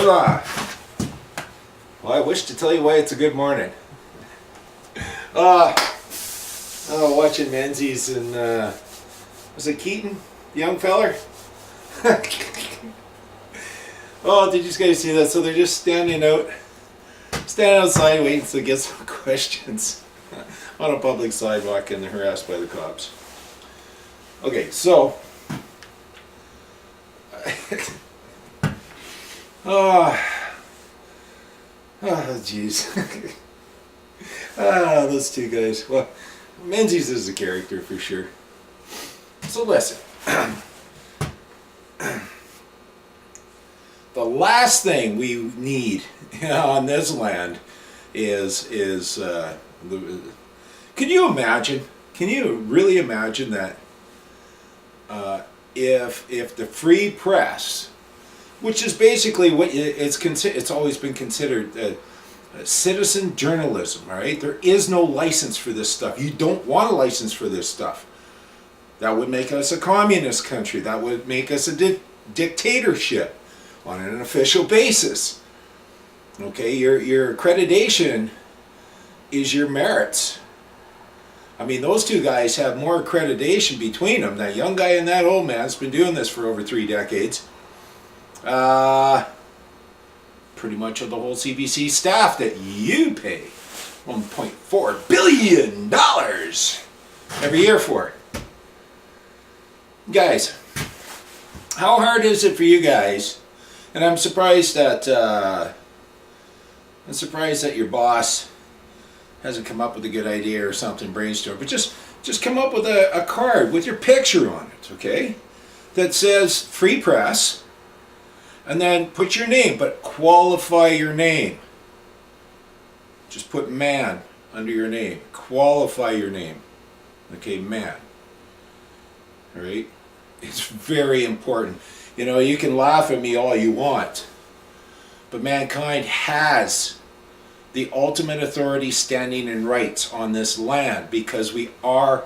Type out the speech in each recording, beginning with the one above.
Hola! Well, I wish to tell you why it's a good morning. Watching Menzies and, was it Keaton? The young feller? Oh, did you guys see that? So they're just standing outside waiting to get some questions on a public sidewalk, and they're harassed by the cops. Okay, so jeez. Those two guys. Well, Menzies is a character for sure. So listen. The last thing we need on this land is can you imagine? Can you really imagine that if the free press, which is basically what it's always been considered citizen journalism, all right? There is no license for this stuff. You don't want a license for this stuff. That would make us a communist country. That would make us a dictatorship on an official basis. Okay, your accreditation is your merits. I mean, those two guys have more accreditation between them. That young guy and that old man's been doing this for over 3 decades. Pretty much of the whole CBC staff that you pay $1.4 billion every year for. Guys, how hard is it for you guys? And I'm surprised that your boss hasn't come up with a good idea or something, brainstorm. But just come up with a card with your picture on it, okay? That says free press, and then put your name, but qualify your name. Just put man under your name. Qualify your name. Okay, man. All right? It's very important. You know, you can laugh at me all you want, but mankind has the ultimate authority, standing, and rights on this land because we are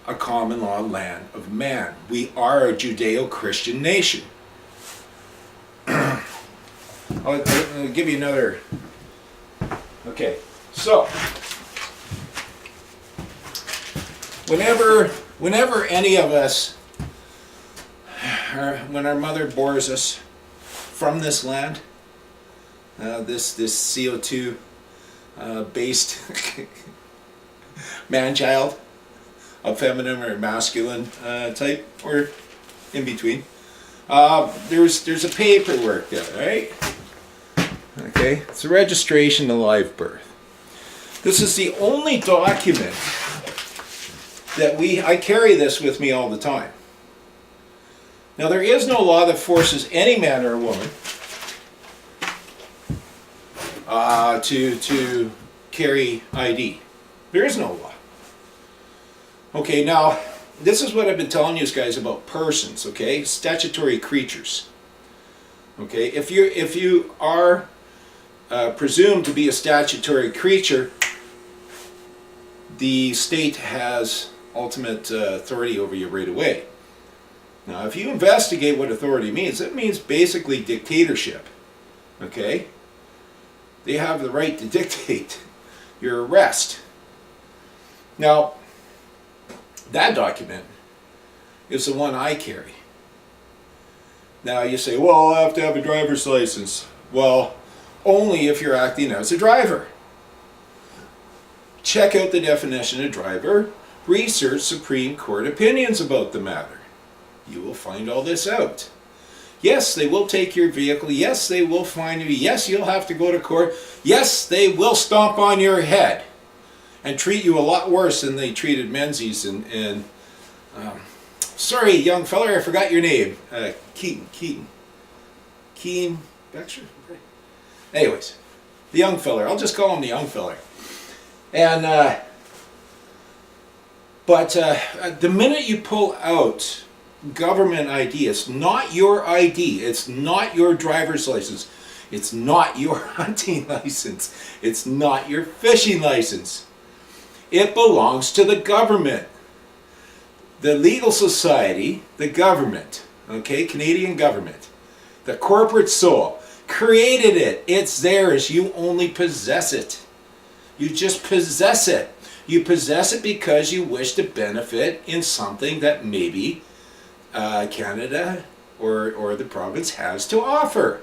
a common law land of man. We are a Judeo-Christian nation. I'll give you another. Okay, so whenever any of us, when our mother bores us from this land, this CO2 based man-child, of feminine or masculine type, or in between, there's a paperwork there, right? Okay, it's a registration to live birth. This is the only document that I carry this with me all the time. Now, there is no law that forces any man or woman to carry ID. There is no law. Okay, now, this is what I've been telling you guys about persons, okay? Statutory creatures. Okay, if you are presumed to be a statutory creature, the state has ultimate authority over you right away. Now, if you investigate what authority means, it means basically dictatorship. Okay? They have the right to dictate your arrest. Now, that document is the one I carry. Now, you say, well, I have to have a driver's license. Well, only if you're acting as a driver. Check out the definition of driver. Research Supreme Court opinions about the matter. You will find all this out. Yes, they will take your vehicle. Yes, they will fine you. Yes, you'll have to go to court. Yes, they will stomp on your head and treat you a lot worse than they treated Menzies and sorry, young feller, I forgot your name. Keaton Baxter? Anyways, the young feller. I'll just call him the young feller. And, but the minute you pull out government ID, it's not your ID, it's not your driver's license, it's not your hunting license, it's not your fishing license. It belongs to the government. The legal society, the government, okay, Canadian government, the corporate soul. created it. It's theirs. You only possess it. You just possess it. You possess it because you wish to benefit in something that maybe Canada or the province has to offer.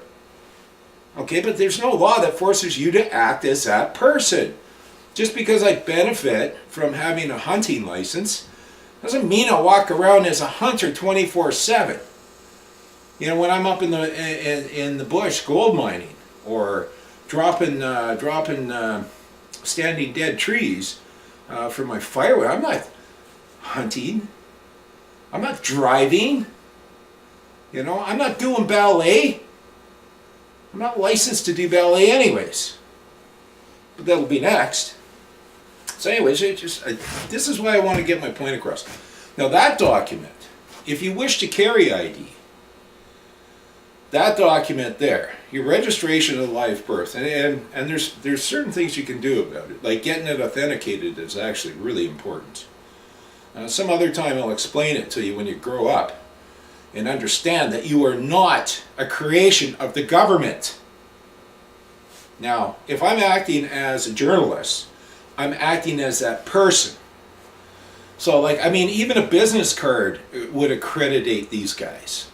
Okay, but there's no law that forces you to act as that person. Just because I benefit from having a hunting license doesn't mean I walk around as a hunter 24/7. You know, when I'm up in the bush gold mining or dropping standing dead trees for my firewood, I'm not hunting. I'm not driving. You know, I'm not doing ballet. I'm not licensed to do ballet anyways. But that'll be next. So anyways, this is why I want to get my point across. Now that document, if you wish to carry ID, that document there, your registration of live birth, and there's certain things you can do about it, like getting it authenticated is actually really important. Some other time I'll explain it to you when you grow up and understand that you are not a creation of the government. Now, if I'm acting as a journalist, I'm acting as that person. So, like, I mean, even a business card would accreditate these guys.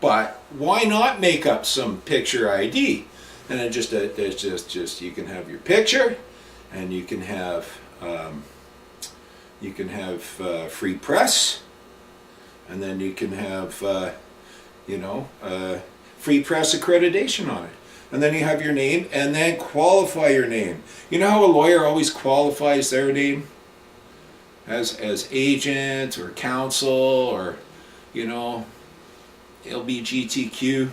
But why not make up some picture ID? And then just you can have your picture, and you can have free press, and then you can have free press accreditation on it. And then you have your name, and then qualify your name. You know how a lawyer always qualifies their name? As agent or counsel or, LGBTQ.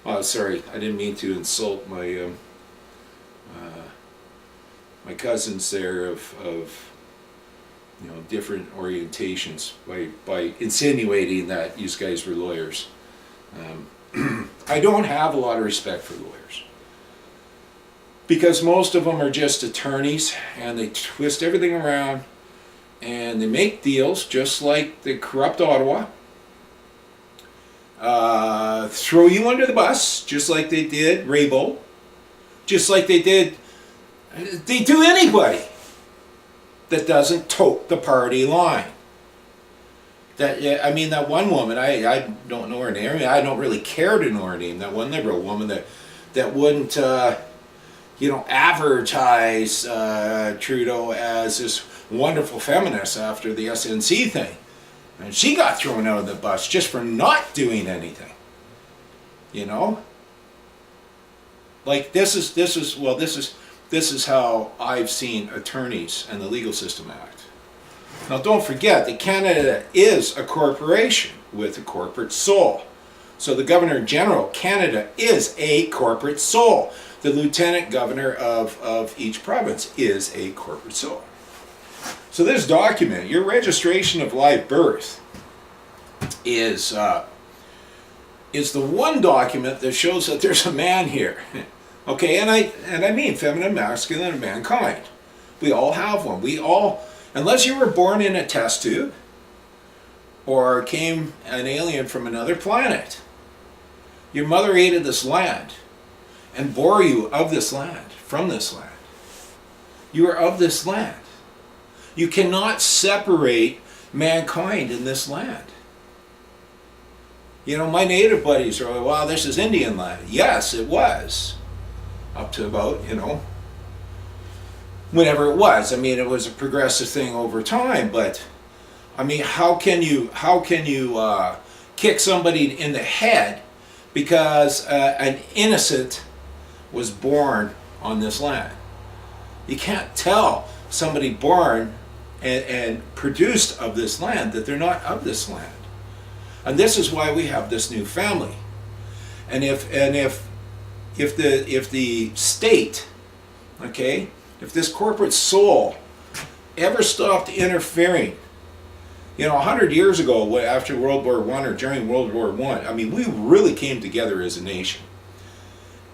Oh, sorry, I didn't mean to insult my my cousins there of different orientations by insinuating that these guys were lawyers. I don't have a lot of respect for lawyers because most of them are just attorneys and they twist everything around and they make deals just like the corrupt Ottawa, throw you under the bus just like they did Raybould, just like they do anybody that doesn't tote the party line. That one woman, I don't know her name. I don't really care to know her name. That one Liberal woman that wouldn't, advertise Trudeau as this wonderful feminist after the SNC thing, and she got thrown out of the bus just for not doing anything. Like this is how I've seen attorneys and the legal system act. Now don't forget that Canada is a corporation with a corporate soul. So the Governor General of Canada is a corporate soul. The Lieutenant Governor of each province is a corporate soul. So this document, your registration of live birth, is the one document that shows that there's a man here. Okay, and I mean feminine, masculine, and mankind. We all have one. We all, unless you were born in a test tube or came an alien from another planet, your mother hated this land and bore you of this land, from this land. You are of this land. You cannot separate mankind in this land. My native buddies are like, wow, this is Indian land. Yes, it was. Up to about, whenever it was. I mean, it was a progressive thing over time, but I mean, how can you kick somebody in the head because an innocent was born on this land? You can't tell somebody born and produced of this land that they're not of this land. And this is why we have this new family. And if the state, okay, if this corporate soul ever stopped interfering, 100 years ago, after World War I or during World War I, I mean, we really came together as a nation.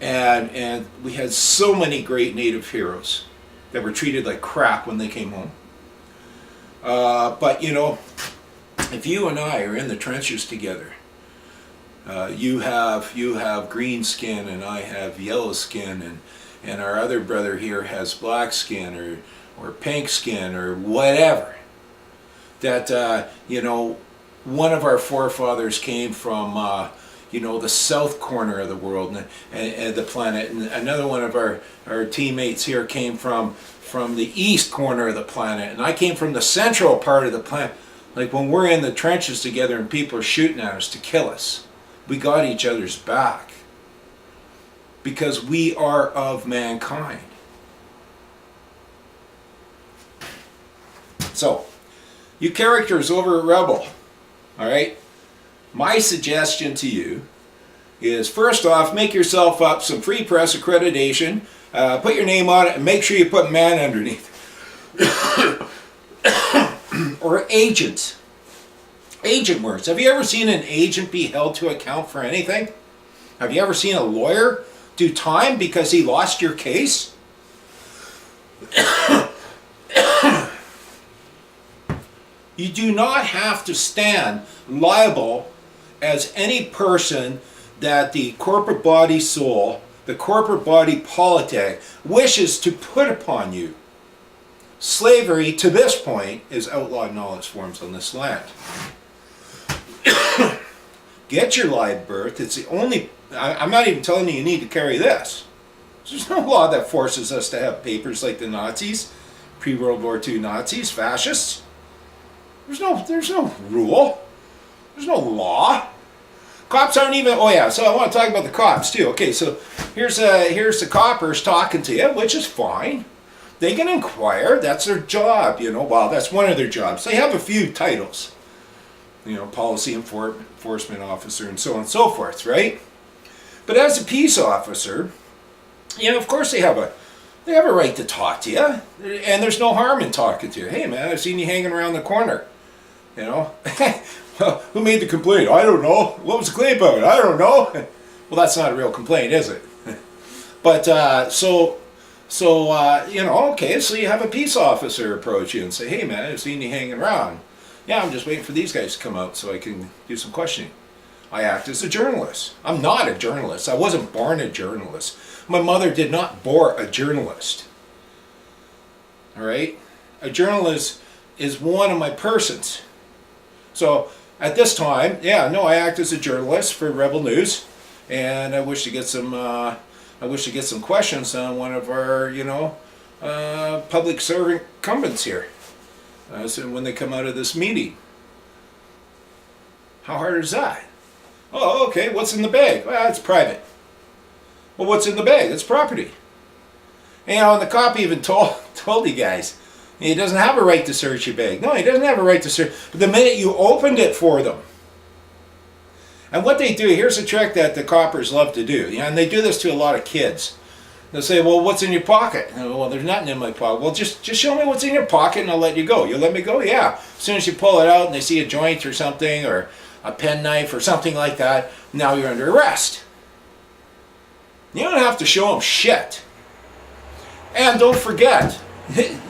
And we had so many great native heroes that were treated like crap when they came home. But if you and I are in the trenches together, You have green skin, and I have yellow skin, and our other brother here has black skin or pink skin or whatever. That one of our forefathers came from the south corner of the world and the planet, and another one of our teammates here came from the east corner of the planet, and I came from the central part of the planet. Like when we're in the trenches together and people are shooting at us to kill us, we got each other's back because we are of mankind. So, you characters over at Rebel, all right? My suggestion to you is, first off, make yourself up some free press accreditation, put your name on it, and make sure you put man underneath. Or agent. Agent words. Have you ever seen an agent be held to account for anything? Have you ever seen a lawyer do time because he lost your case? You do not have to stand liable as any person that the corporate body soul, the corporate body politic, wishes to put upon you. Slavery, to this point, is outlawed in all its forms on this land. Get your live birth. It's the only... I'm not even telling you need to carry this. There's no law that forces us to have papers like the Nazis, pre-World War II Nazis, fascists. There's no rule. There's no law. Cops aren't even... Oh yeah, so I want to talk about the cops too. Okay, so here's the coppers talking to you, which is fine. They can inquire. That's their job, Well, that's one of their jobs. They have a few titles. Policy enforcement officer and so on and so forth, right? But as a peace officer, of course they have a right to talk to you, and there's no harm in talking to you. Hey man, I've seen you hanging around the corner. Well, who made the complaint? I don't know. What was the complaint about? I don't know. Well, that's not a real complaint, is it? But okay, so you have a peace officer approach you and say, hey man, I've seen you hanging around. Yeah, I'm just waiting for these guys to come out so I can do some questioning. I act as a journalist. I'm not a journalist. I wasn't born a journalist. My mother did not bore a journalist. All right? A journalist is one of my persons. So at this time, I act as a journalist for Rebel News, and I wish to get some questions on one of our public servant incumbents here. So when they come out of this meeting. How hard is that? Oh, okay, what's in the bag? Well, it's private. Well, what's in the bag? It's property. And the cop even told you guys, he doesn't have a right to search your bag. No, he doesn't have a right to search. But the minute you opened it for them, and what they do, here's a trick that the coppers love to do, and they do this to a lot of kids. They'll say, well, what's in your pocket? Well, there's nothing in my pocket. Well, just show me what's in your pocket and I'll let you go. You'll let me go? Yeah. As soon as you pull it out and they see a joint or something, or a penknife or something like that, now you're under arrest. You don't have to show them shit. And don't forget,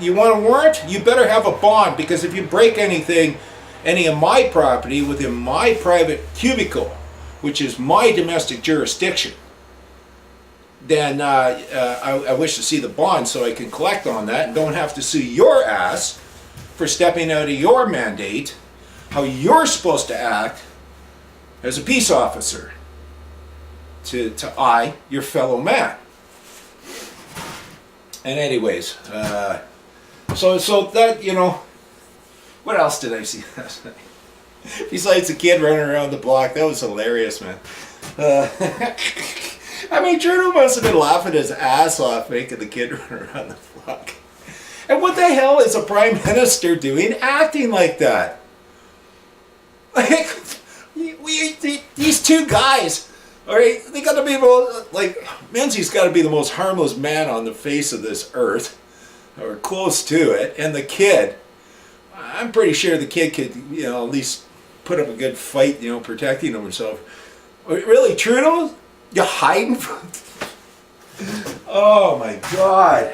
you want a warrant? You better have a bond, because if you break any of my property within my private cubicle, which is my domestic jurisdiction, then I wish to see the bond so I can collect on that and don't have to sue your ass for stepping out of your mandate, how you're supposed to act as a peace officer to your fellow man. And anyways, so that, what else did I see last night? Besides the kid running around the block, that was hilarious, man. Trudeau must have been laughing his ass off making the kid run around the block. And what the hell is a prime minister doing acting like that? Like, these two guys, all right, they got to be, Menzies got to be the most harmless man on the face of this earth, or close to it, and the kid, I'm pretty sure the kid could, at least put up a good fight, protecting himself. Really, Trudeau? You're hiding from... Oh my God.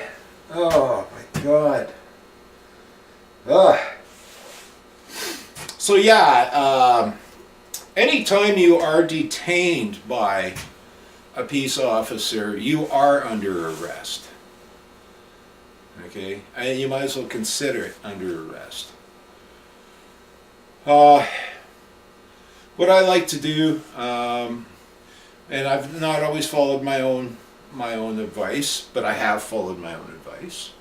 Oh my God. Ugh. So yeah, any anytime you are detained by a peace officer, you are under arrest. Okay? And you might as well consider it under arrest. What I like to do, and I've not always followed my own advice, but I have followed my own advice.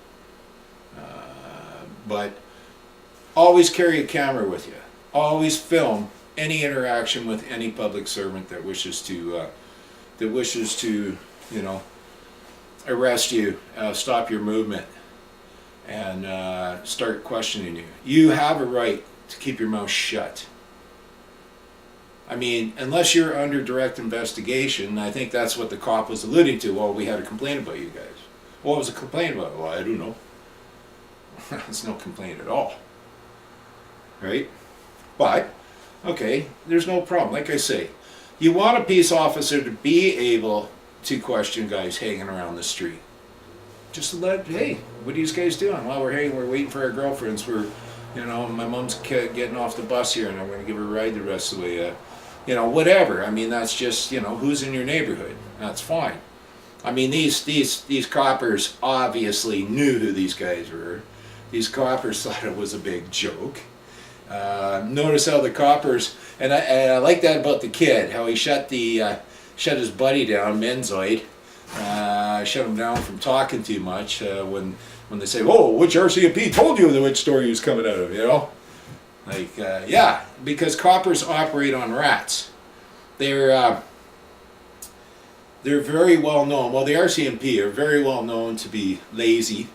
But always carry a camera with you. Always film any interaction with any public servant that wishes to, you know, arrest you, stop your movement, and start questioning you. You have a right to keep your mouth shut. I mean, unless you're under direct investigation, I think that's what the cop was alluding to. Well, we had a complaint about you guys. What was a complaint about? Well, I don't know. It's no complaint at all. Right? But, okay, there's no problem. Like I say, you want a peace officer to be able to question guys hanging around the street. Just let, hey, what are these guys doing? Well, we're waiting for our girlfriends. We're, you know, my mom's getting off the bus here and I'm going to give her a ride the rest of the way. You know, whatever. I mean, that's just, you know, who's in your neighborhood. That's fine. I mean, these coppers obviously knew who these guys were. These coppers thought it was a big joke. Notice how the coppers, and I like that about the kid, how he shut his buddy down, Menzoid, shut him down from talking too much when they say, "Oh, which RCMP told you which store he was coming out of?" You know, like yeah, because coppers operate on rats. They're very well known. Well, the RCMP are very well known to be lazy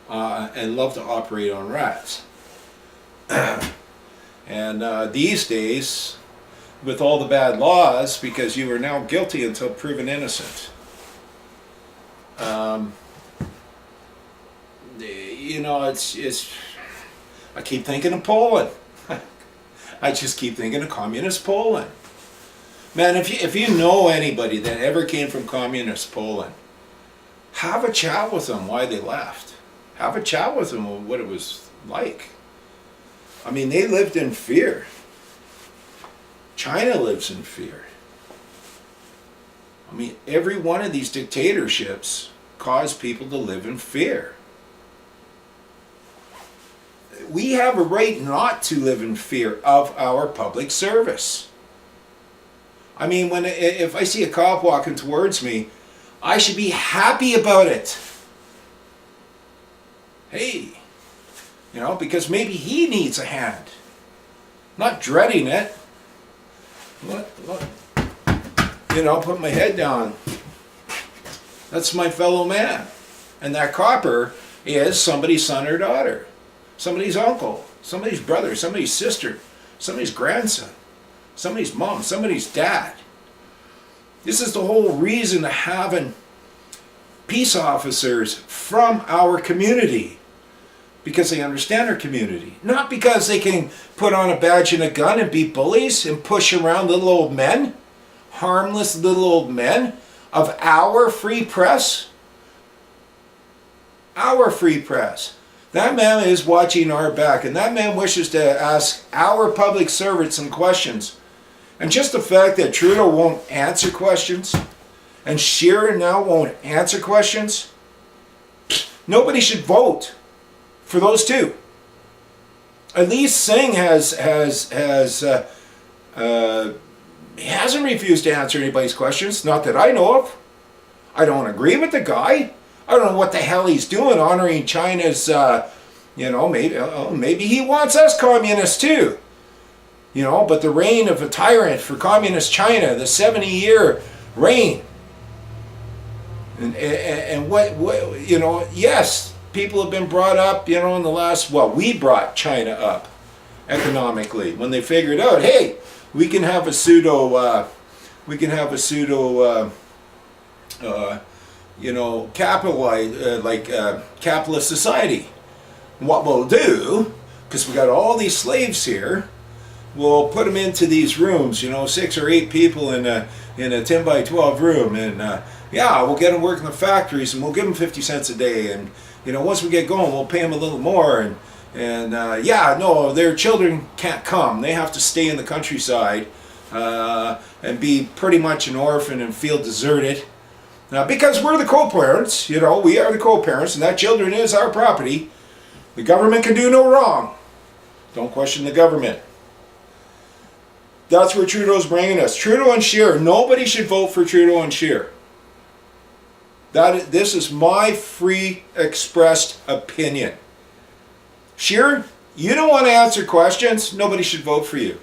and love to operate on rats. And these days, with all the bad laws, because you are now guilty until proven innocent, you know, it's. I keep thinking of Poland. I just keep thinking of communist Poland. Man, if you know anybody that ever came from communist Poland, have a chat with them why they left. Have a chat with them what it was like. I mean, they lived in fear. China lives in fear. I mean, every one of these dictatorships caused people to live in fear. We have a right not to live in fear of our public service. I mean, if I see a cop walking towards me, I should be happy about it. Hey, you know, because maybe he needs a hand. Not dreading it. What? You know, put my head down. That's my fellow man. And that copper is somebody's son or daughter. Somebody's uncle. Somebody's brother. Somebody's sister. Somebody's grandson. Somebody's mom. Somebody's dad. This is the whole reason of having peace officers from our community. Because they understand our community. Not because they can put on a badge and a gun and be bullies and push around little old men. Harmless little old men of our free press. Our free press. That man is watching our back, and that man wishes to ask our public servants some questions. And just the fact that Trudeau won't answer questions, and Scheer now won't answer questions, nobody should vote for those two. At least Singh hasn't refused to answer anybody's questions, not that I know of. I don't agree with the guy. I don't know what the hell he's doing honoring China's, you know, maybe he wants us communists too. You know, but the reign of a tyrant for communist China, the 70-year reign. And what, you know, yes, people have been brought up, you know, in the last, well, we brought China up economically when they figured out, hey, we can have a you know, capitalist society. And what we'll do, because we got all these slaves here, we'll put them into these rooms, you know, 6 or 8 people in a 10 by 12 room, and yeah, we'll get them working in the factories, and we'll give them 50 cents a day, and you know, once we get going, we'll pay them a little more, and yeah, no, their children can't come; they have to stay in the countryside and be pretty much an orphan and feel deserted. Now, because we're the co-parents, you know, we are the co-parents, and that children is our property. The government can do no wrong. Don't question the government. That's where Trudeau's bringing us. Trudeau and Scheer. Nobody should vote for Trudeau and Scheer. This is my free expressed opinion. Scheer, you don't want to answer questions, nobody should vote for you.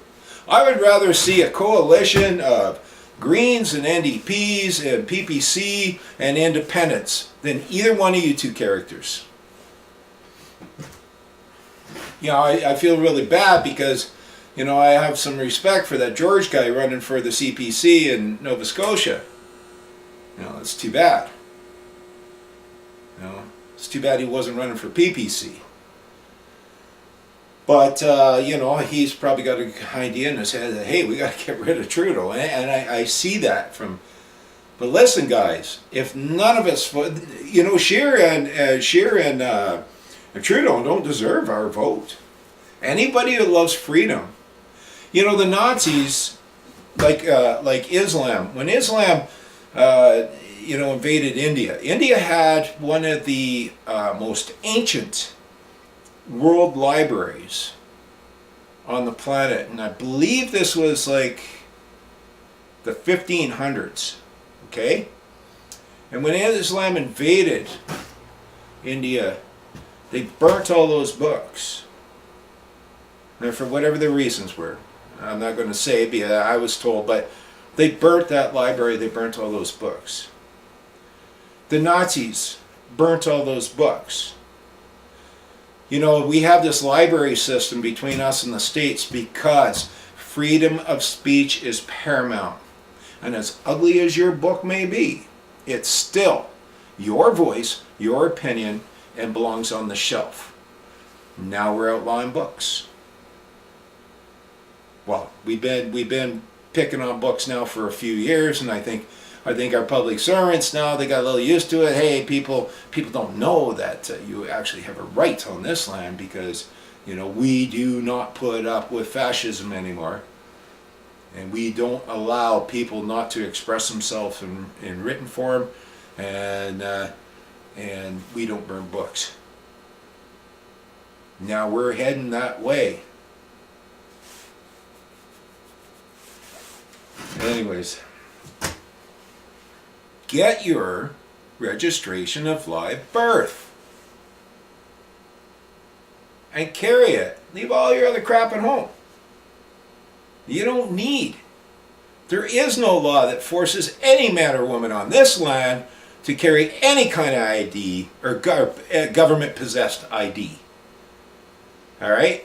I would rather see a coalition of Greens and NDPs and PPC and Independents than either one of you two characters. You know, I feel really bad because, you know, I have some respect for that George guy running for the CPC in Nova Scotia. You know, it's too bad. You know, it's too bad he wasn't running for PPC. But, you know, he's probably got an idea in his head that, hey, we got to get rid of Trudeau. And I see that from... But listen, guys, if none of us... You know, Scheer and Trudeau don't deserve our vote. Anybody who loves freedom... You know, the Nazis, like Islam, when Islam, you know, invaded India, India had one of the most ancient world libraries on the planet, and I believe this was like the 1500s, okay? And when Islam invaded India, they burnt all those books, and for whatever the reasons were. I'm not going to say, because I was told, but they burnt that library, they burnt all those books. The Nazis burnt all those books. You know, we have this library system between us and the States because freedom of speech is paramount. And as ugly as your book may be, it's still your voice, your opinion, and belongs on the shelf. Now we're outlawing books. Well, we've been picking on books now for a few years, and I think our public servants now, they got a little used to it. Hey, people don't know that you actually have a right on this land because, you know, we do not put up with fascism anymore, and we don't allow people not to express themselves in written form, and we don't burn books. Now we're heading that way. Anyways, get your registration of live birth and carry it. Leave all your other crap at home. You don't need. There is no law that forces any man or woman on this land to carry any kind of ID or government-possessed ID. All right?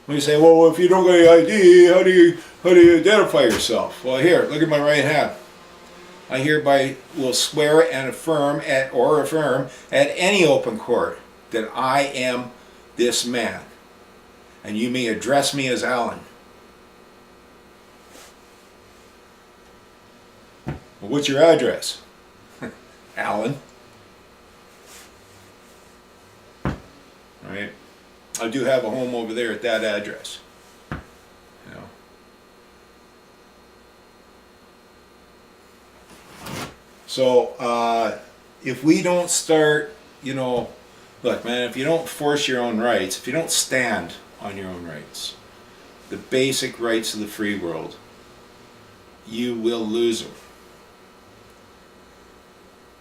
When you say, well, if you don't got any ID, how do you identify yourself? Well, here, look at my right hand. I hereby will swear and affirm at any open court that I am this man, and you may address me as Alan. Well, what's your address? Alan. All right. I do have a home over there at that address. You know. So if we don't start, you know, look, man, if you don't force your own rights, if you don't stand on your own rights, the basic rights of the free world, you will lose them.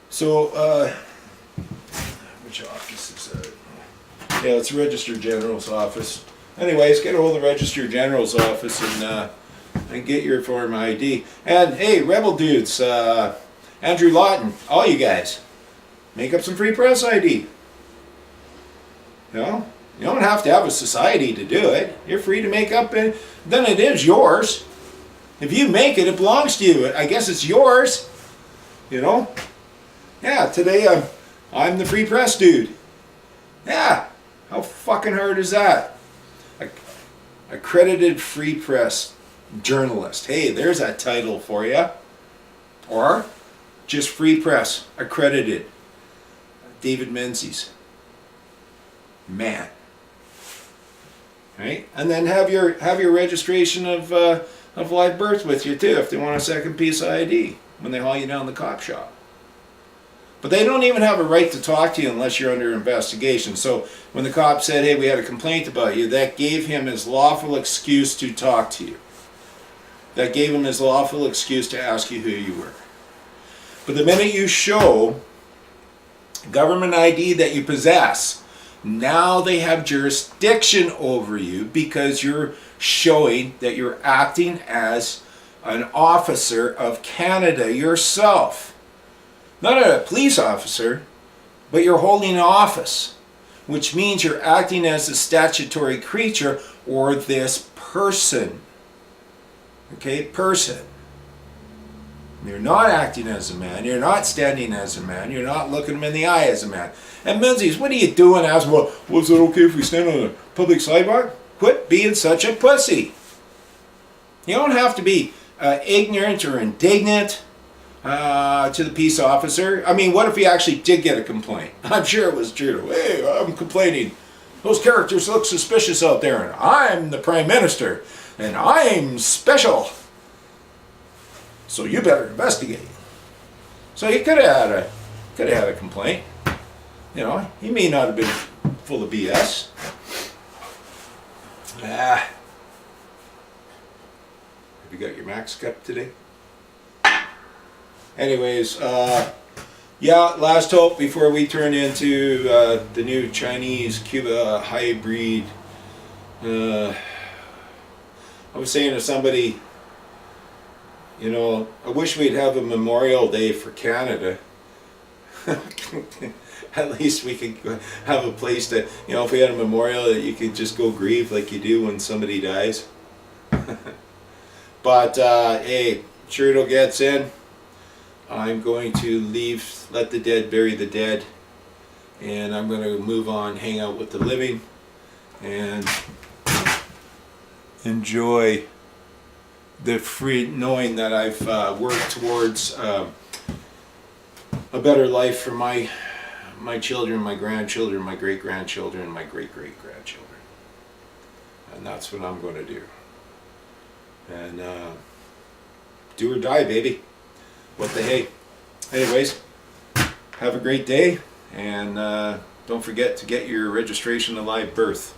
So, which office is that? Yeah, it's Register General's office. Anyways, get a hold of the Register General's office and get your form ID. And hey, Rebel dudes, Andrew Lawton, all you guys, make up some free press ID. You know, you don't have to have a society to do it. You're free to make up, and then it is yours. If you make it, it belongs to you. I guess it's yours. You know. Yeah, today I'm the free press dude. Yeah. How fucking hard is that? Accredited free press journalist. Hey, there's that title for you. Or just free press, accredited. David Menzies. Man. right? And then have your registration of live birth with you too, if they want a second piece of ID when they haul you down the cop shop. But they don't even have a right to talk to you unless you're under investigation. So when the cop said, hey, we had a complaint about you, that gave him his lawful excuse to talk to you. That gave him his lawful excuse to ask you who you were. But the minute you show government ID that you possess, now they have jurisdiction over you because you're showing that you're acting as an officer of Canada yourself. Not a police officer, but you're holding an office, which means you're acting as a statutory creature or this person. Okay, person. You're not acting as a man. You're not standing as a man. You're not looking him in the eye as a man. And Menzies, what are you doing? Asking, well, is it okay if we stand on a public sidewalk? Quit being such a pussy. You don't have to be ignorant or indignant to the peace officer. I mean, what if he actually did get a complaint? I'm sure it was true. Hey, I'm complaining. Those characters look suspicious out there, and I'm the Prime Minister, and I'm special. So you better investigate. So he could have had a complaint. You know, he may not have been full of BS. Have you got your Max Cup today? Anyways, yeah, last hope before we turn into the new Chinese-Cuba hybrid. I was saying to somebody, you know, I wish we'd have a Memorial Day for Canada. At least we could have a place to, you know, if we had a memorial that you could just go grieve like you do when somebody dies. But, hey, Trudeau gets in. I'm going to leave, let the dead bury the dead, and I'm going to move on, hang out with the living, and enjoy the free, knowing that I've worked towards a better life for my children, my grandchildren, my great-grandchildren, and my great-great-grandchildren. And that's what I'm going to do. And do or die, baby. What the hey. Anyways, have a great day, and don't forget to get your registration of live birth.